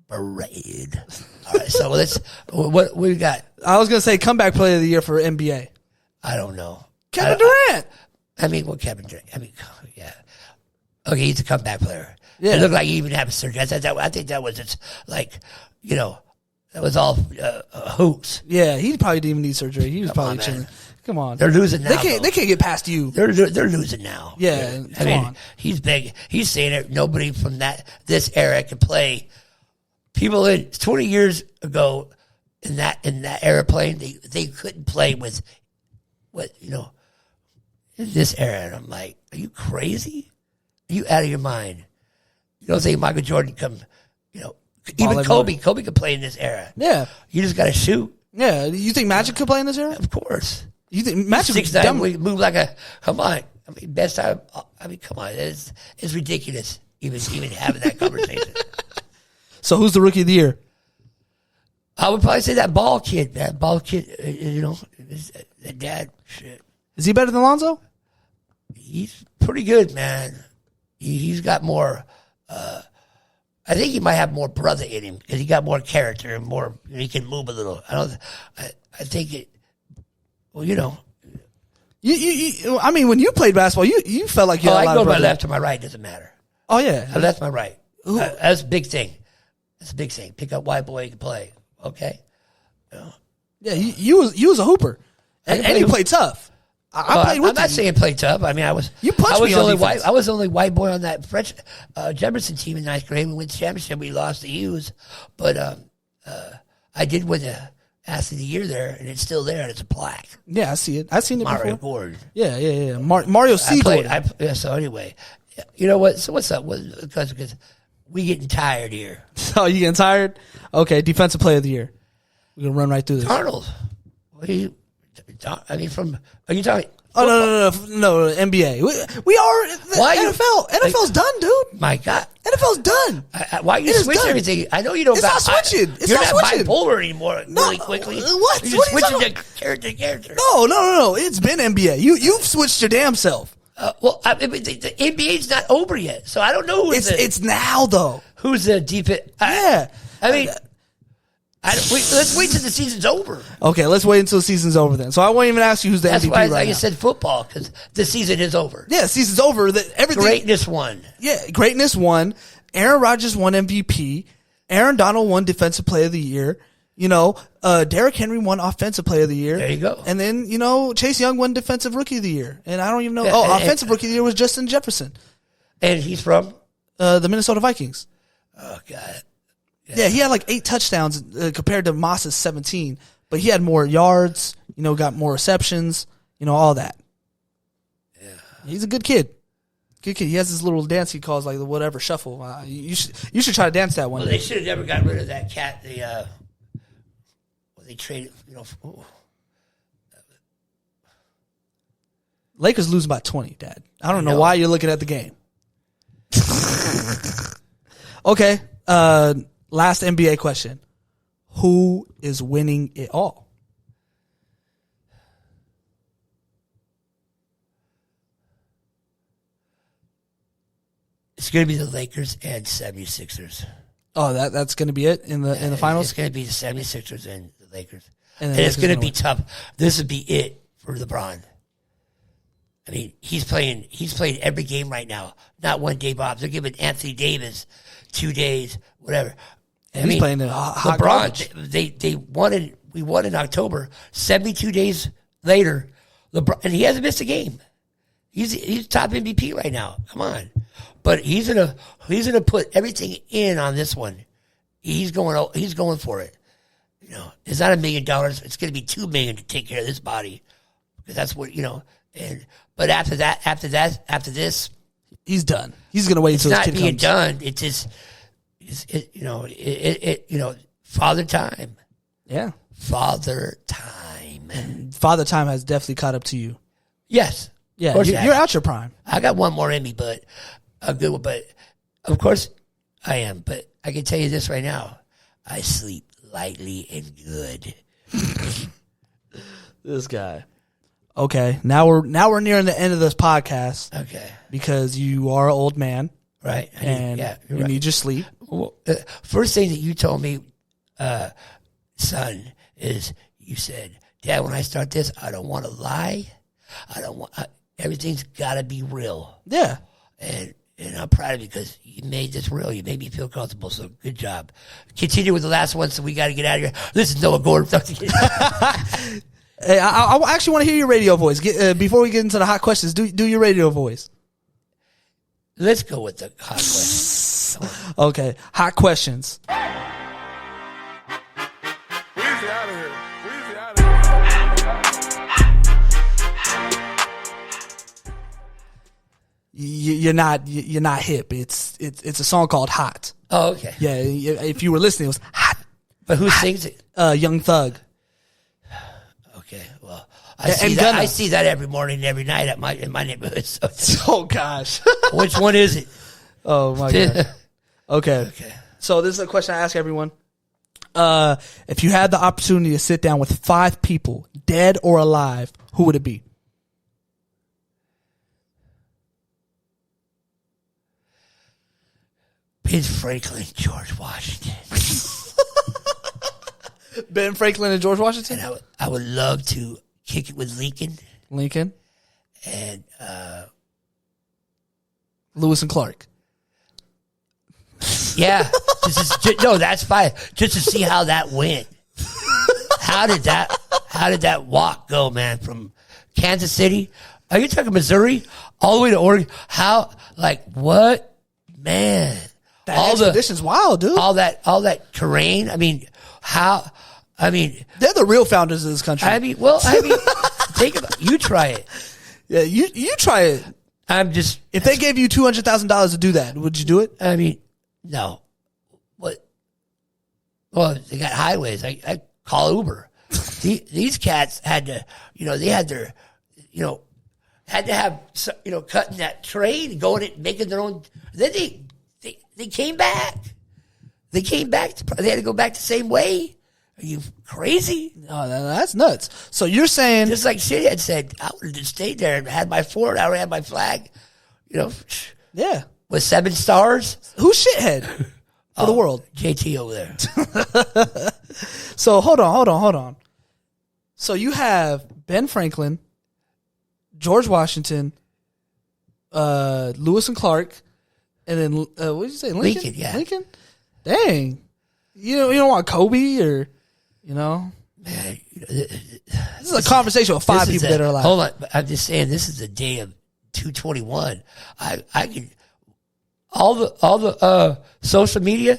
Bred. All right, so what we got? I was gonna say comeback player of the year for NBA. I don't know. Kevin Durant. Kevin Durant. Yeah. Okay, he's a comeback player. Yeah. It looked like he even had a surgery. I think that was just like, that was all hoops. Yeah, he probably didn't even need surgery. He was probably on, chilling. man. Come on, They're losing now. They can't get past you. They're losing now. Yeah, I come mean, on. he's big. He's saying it. Nobody from this era can play. People in 20 years ago in that era playing, they couldn't play with in this era. And I'm like, are you crazy? Are you out of your mind? You don't think Michael Jordan even Kobe could play in this era. Yeah, You just got to shoot. yeah. You think Magic could play in this era? Of course. You think Magic? 6'9", we move like a. Come on. I mean, best time. I mean, come on. It's ridiculous. Even having that conversation. So who's the rookie of the year? I would probably say that ball kid. That ball kid. The dad. Shit. Is he better than Lonzo? He's pretty good, man. He's got more. I think he might have more brother in him because he got more character and more. He can move a little. I think it. Well, You I mean, when you played basketball, you felt like you had a I lot go of to my brothers. left or my right. Doesn't matter. Oh yeah, My left, my right. That's a big thing. That's a big thing. Pick up white boy, you can play. Okay. yeah. You was a hooper, and you played tough. I played with I'm not you. saying play tough. I mean, I was. You punched I was me the on only defense. white. I was the only white boy on that French Jefferson team in ninth grade. We went to the championship. We lost to Hughes, but I did win the athlete of the year there, and it's still there. And it's a plaque. Yeah, I see it. I've seen it Mario before. Gordon. Yeah. Mario C. Gordon. So anyway, you know what? So what's up? Because we getting tired here. Oh, you getting tired? Okay, defensive player of the year. We're gonna run right through this. Arnold. Are you talking? Oh no, NBA. We are the Why you- NFL. NFL's done, dude. My God. NFL's done. Why you It is switch done. everything? I know you don't. It's not switching. It's you're not not switching. bipolar anymore. No, really quickly. what? You're What just are you switching talking to character to character. No. It's been NBA. You've switched your damn self. Well, I mean, the NBA's not over yet, so I don't know It's now though. who's the deep. Yeah. I mean, let's wait till the season's over. Okay, let's wait until the season's over then. So I won't even ask you who's the That's MVP why right I now. said football, because the season is over. Yeah, season's over. Everything. Greatness won. Yeah, greatness won. Aaron Rodgers won MVP. Aaron Donald won Defensive Player of the Year. Derrick Henry won Offensive Player of the Year. There you go. And then, Chase Young won Defensive Rookie of the Year. And I don't even know. Yeah, Offensive Rookie of the Year was Justin Jefferson, And he's from? the Minnesota Vikings. Oh, God. Yeah, he had like 8 touchdowns compared to Moss's 17. But he had more yards, got more receptions, all that. Yeah. He's a good kid. Good kid. He has this little dance he calls like the whatever shuffle. You should try to dance that one Well, day. they should have never got rid of that cat. They traded, Lakers losing by 20, Dad. I don't know why you're looking at the game. Okay. Last NBA question. Who is winning it all? It's going to be the Lakers and 76ers. Oh, that's going to be it in the finals? It's going to be the 76ers and the Lakers. And the And it's Lakers going to gonna be win. tough. This would be it for LeBron. I mean, he's playing every game right now. Not one day off. They're giving Anthony Davis 2 days, whatever. He's playing the hot LeBron, we won in October. 72 days later, LeBron, and he hasn't missed a game. He's top MVP right now. Come on, but he's gonna put everything in on this one. He's going for it. You know, it's not $1 million. It's going to be $2 million to take care of this body, because that's what, you know. But after this, he's done. He's going to wait until his kid comes. It's not being done. It's just, father time. Yeah, father time. Father time has definitely caught up to you. Yes. Yeah, you're out your prime. I got one more in me, but a good one. But of course, I am. But I can tell you this right now: I sleep lightly and good. This guy. Okay, now we're nearing the end of this podcast. Okay, because you are an old man, right? And you need your sleep. Well, first thing that you told me, son, is you said, "Dad, when I start this, I don't want to lie. I don't want everything's got to be real." Yeah, and I'm proud of you because you made this real. You made me feel comfortable. So good job. Continue with the last one. So we got to get out of here. This is Noah Gordon. Hey, I actually want to hear your radio voice. Before we get into the hot questions, do your radio voice. Let's go with the hot questions. Okay, hot questions. You're not hip. It's a song called Hot. Oh, okay. Yeah, if you were listening, it was Hot. But who sings it? Young Thug. Okay, well, I see that every morning and every night in my neighborhood. So. Oh gosh, which one is it? Oh my god. Okay. So this is a question I ask everyone. If you had the opportunity to sit down with 5 people, dead or alive, who would it be? Ben Franklin, George Washington. Ben Franklin and George Washington? And I would love to kick it with Lincoln. And Lewis and Clark. Yeah. No, that's fine. Just to see how that went. How did that walk go, man, from Kansas City? Are you talking Missouri? All the way to Oregon? What? Man. That expedition's wild, dude. All that terrain. They're the real founders of this country. Think about it. You try it. Yeah, you try it. If they gave you $200,000 to do that, would you do it? No. What? Well, they got highways. I call Uber. These cats had to, had to have, cutting that terrain, going and making their own. Then they came back. They had to go back the same way. Are you crazy? No, that's nuts. So you're saying, just like shit had said, I would have just stayed there and had my fort. I would have had my flag. Yeah, with 7 stars. Who's shithead for the world? JT over there. So hold on. So you have Ben Franklin, George Washington, Lewis and Clark, and then what did you say? Lincoln. Yeah. Lincoln. Dang. You don't want Kobe or. Man, this is a conversation with 5 people that are alive. Hold on, I'm just saying this is the day of 221. I can all the social media.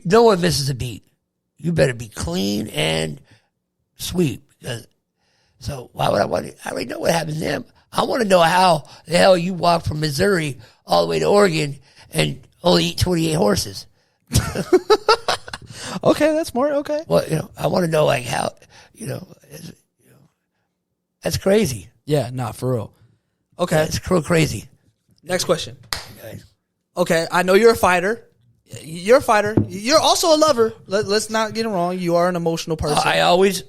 No one misses a beat. You better be clean and sweet. So why would I want to? I already know what happened to them. I want to know how the hell you walk from Missouri all the way to Oregon and only eat 28 horses. Okay, that's more okay. Well, I want to know how, that's crazy. Yeah, not for real. Okay, it's crazy. Next question. Okay, I know you're a fighter. You're a fighter. You're also a lover. Let's not get it wrong. You are an emotional person. I always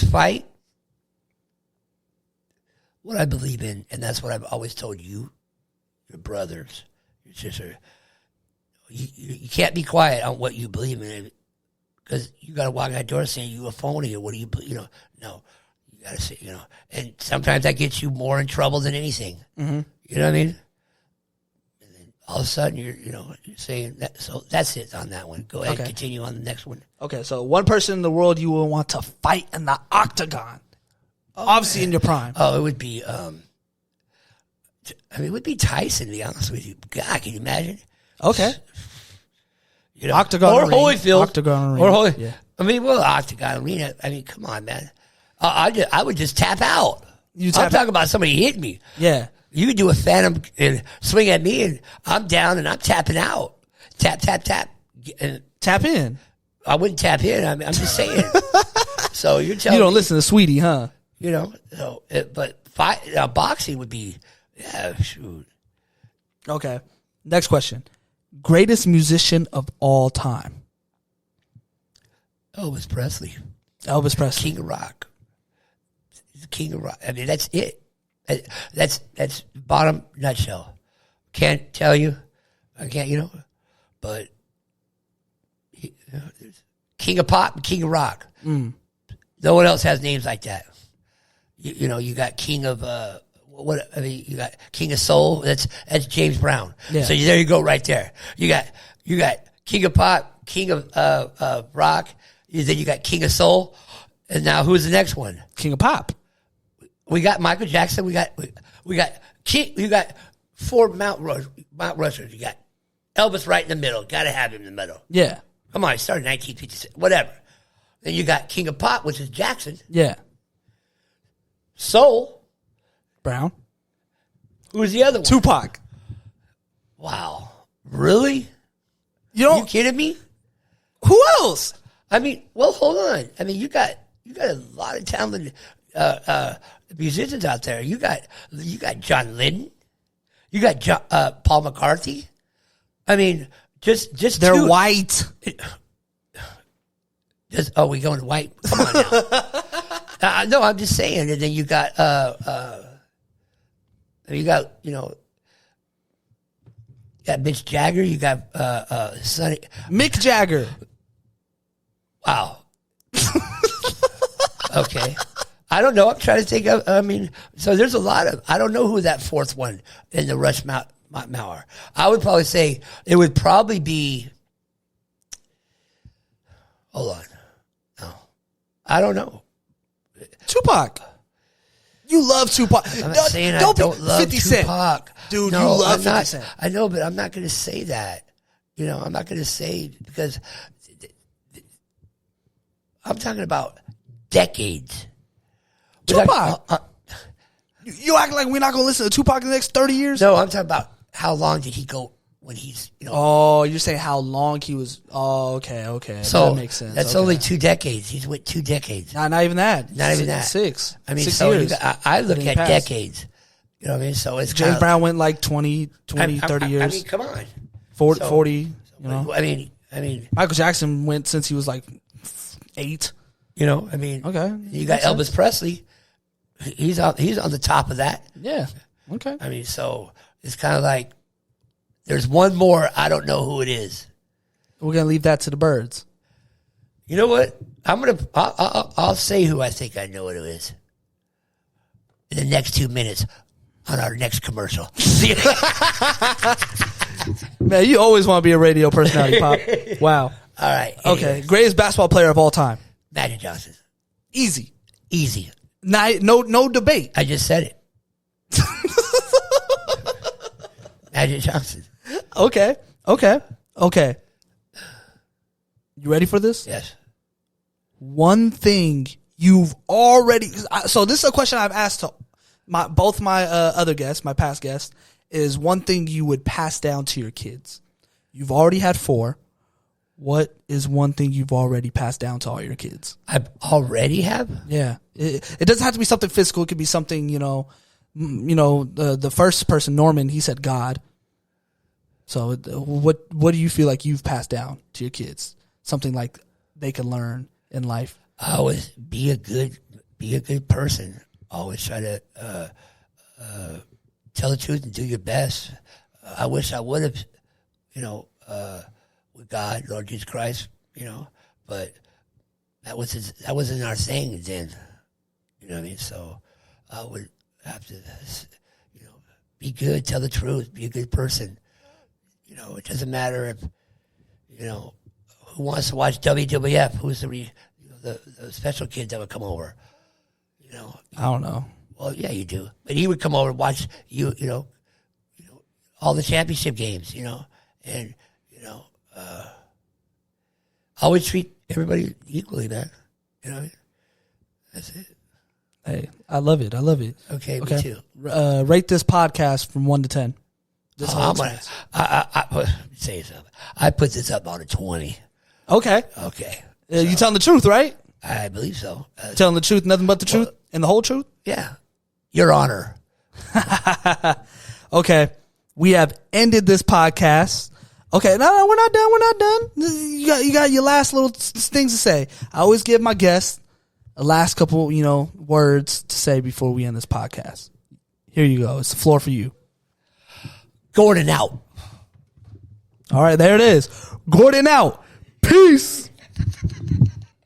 fight what I believe in, and that's what I've always told you, your brothers, your sister. You can't be quiet on what you believe in, because you got to walk out the door saying you a phony or what do you, no, you got to say, and sometimes that gets you more in trouble than anything. Mm-hmm. You know what I mean? And then all of a sudden you're saying that. So that's it on that one. Go ahead, continue on the next one. Okay, so one person in the world you will want to fight in the octagon. Obviously in your prime. Oh, it would be. It would be Tyson. To be honest with you, God, can you imagine? Okay. You know, Octagon or Arena. Holyfield, Octagon Arena. or Holy. Yeah. Octagon Arena. I mean, come on, man. I would just tap out. You I'm tap talking about somebody hitting me. Yeah. You could do a phantom and swing at me, and I'm down and I'm tapping out. Tap, tap, tap. And Tap in. I wouldn't tap in. I'm just saying. So you're telling You don't me, listen to Sweetie, huh? You know, so but boxing would be, yeah, shoot. Okay. Next question. Greatest musician of all time. Elvis Presley, Elvis Presley. King of Rock. He's the King of Rock. I mean, that's it. That's bottom nutshell. Can't tell you. I can't, but King of Pop and King of Rock. No one else has names like that. You got King of you got King of Soul. That's James Brown. Yeah. So there you go, right there. You got King of Pop, King of Rock. Then you got King of Soul, and now who's the next one? King of Pop. We got Michael Jackson. We got King. You got four Mount Rushers. You got Elvis right in the middle. Got to have him in the middle. Yeah. Come on, he started in 1956. Whatever. Then you got King of Pop, which is Jackson. Yeah. Soul. Brown. Who's the other one? Tupac. Wow. Really? You You kidding me? Who else? I mean, well, hold on. I mean, you got a lot of talented musicians out there. You got John Lennon. You got Paul McCartney. I mean, just They're two. white. We going white? Come on now. No, I'm just saying. And then you got you got Mitch Jagger. You got Sonny. Mick Jagger. Wow. Okay. I don't know. I'm trying to think of, so there's a lot of, I don't know who that fourth one in the Rush Mauer. I would probably say it would probably be, hold on. No. I don't know. Tupac. You love Tupac. I'm not saying I don't love 50 Cent. Tupac. Dude, no, you love I'm not, 50 Cent. I know, but I'm not going to say that. I'm not going to say, because I'm talking about decades. Tupac. You act like we're not going to listen to Tupac in the next 30 years? No, I'm talking about how long did he go when he's, Oh, you're saying how long he was. Oh, okay. So that makes sense. That's Okay. only 2 decades. He's went 2 decades. Not even that. Not even that. Six. I mean, 6 so years. I look Then at he passed. decades. You know what I mean? So it's James Brown went like 20, 30 years. I mean, come on. 40, you know. I mean, Michael Jackson went since he was like 8. Okay. You got Elvis Presley. He's on the top of that. Yeah. Okay. I mean, so it's kind of like there's one more. I don't know who it is. We're going to leave that to the birds. You know what? I'll say who I think I know what it is in the next 2 minutes on our next commercial. Man, you always want to be a radio personality, Pop. Wow. All right. Okay. Anyways. Greatest basketball player of all time. Magic Johnson. Easy. Easy. No debate. I just said it. Magic Johnson. Okay. You ready for this? Yes. One thing you've already. So this is a question I've asked to both my other guests, my past guests, is one thing you would pass down to your kids. You've already had 4. What is one thing you've already passed down to all your kids? I already have? Yeah. It doesn't have to be something physical. It could be something, the first person, Norman, he said God. So what do you feel like you've passed down to your kids? Something like they can learn in life. Always be a good person. Always try to tell the truth and do your best. I wish I would have, with God, Lord Jesus Christ, but that wasn't our thing then. You know what I mean? So I would have to, be good, tell the truth, be a good person. It doesn't matter if, who wants to watch WWF, who's the special kids that would come over. You know. I don't know. Well, yeah, you do. But he would come over and watch you know, all the championship games, and always treat everybody equally, man. That's it. Hey, I love it. I love it. Okay, me too. Rate this podcast from 1 to 10. This whole experience. I say something. I put this up on a 20. Okay. Okay. You telling the truth, right? I believe so. Telling the truth, nothing but the truth, and the whole truth? Yeah. Your Honor. Okay. We have ended this podcast. Okay, no, we're not done. We're not done. You got your last little things to say. I always give my guests a last couple, words to say before we end this podcast. Here you go. It's the floor for you. Gordon out. All right, there it is. Gordon out. Peace.